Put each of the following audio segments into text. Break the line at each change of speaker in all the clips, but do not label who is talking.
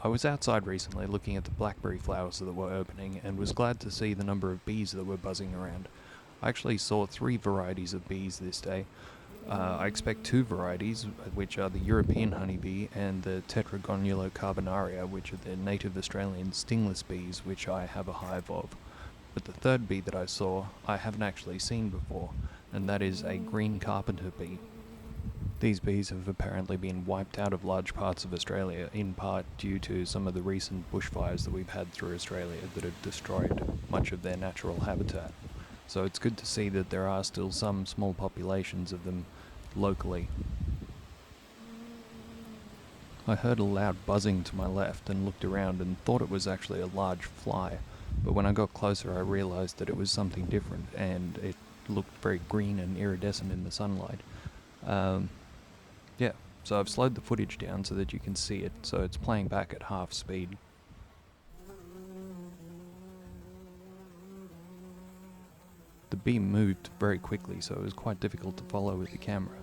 I was outside recently looking at the blackberry flowers that were opening and was glad to see the number of bees that were buzzing around. I actually saw 3 varieties of bees this day. I expect 2 varieties, which are the European honeybee and the Tetragonula carbonaria, which are the native Australian stingless bees, which I have a hive of. But the third bee that I saw, I haven't actually seen before, and that is a Green Carpenter bee. These bees have apparently been wiped out of large parts of Australia, in part due to some of the recent bushfires that we've had through Australia that have destroyed much of their natural habitat. So it's good to see that there are still some small populations of them locally. I heard a loud buzzing to my left and looked around and thought it was actually a large fly, but when I got closer I realised that it was something different and it looked very green and iridescent in the sunlight. Yeah, so I've slowed the footage down so that you can see it, so it's playing back at half speed. The bee moved very quickly, so it was quite difficult to follow with the camera.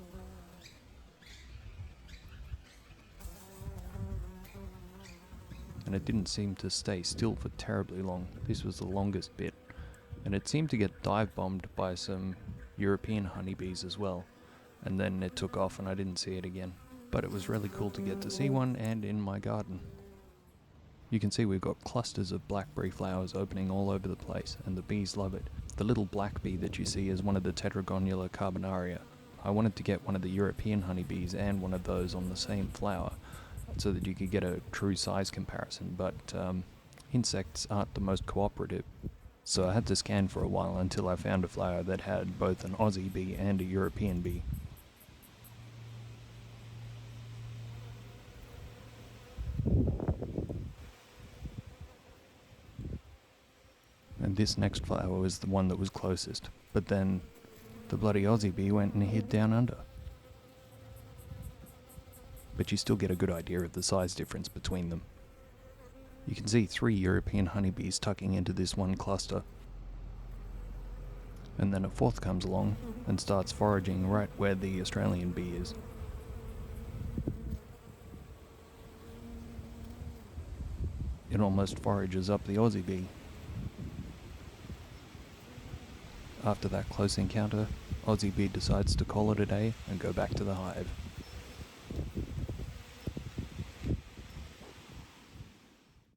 And it didn't seem to stay still for terribly long. This was the longest bit. And it seemed to get dive bombed by some European honeybees as well. And then it took off and I didn't see it again. But it was really cool to get to see one and in my garden. You can see we've got clusters of blackberry flowers opening all over the place, and the bees love it. The little black bee that you see is one of the Tetragonula carbonaria. I wanted to get one of the European honeybees and one of those on the same flower, so that you could get a true size comparison, but insects aren't the most cooperative. So I had to scan for a while until I found a flower that had both an Aussie bee and a European bee. And this next flower was the one that was closest, but then the bloody Aussie bee went and hid down under. But you still get a good idea of the size difference between them. You can see 3 European honeybees tucking into this one cluster. And then a fourth comes along and starts foraging right where the Australian bee is. It almost forages up the Aussie bee. After that close encounter, Aussie bee decides to call it a day and go back to the hive.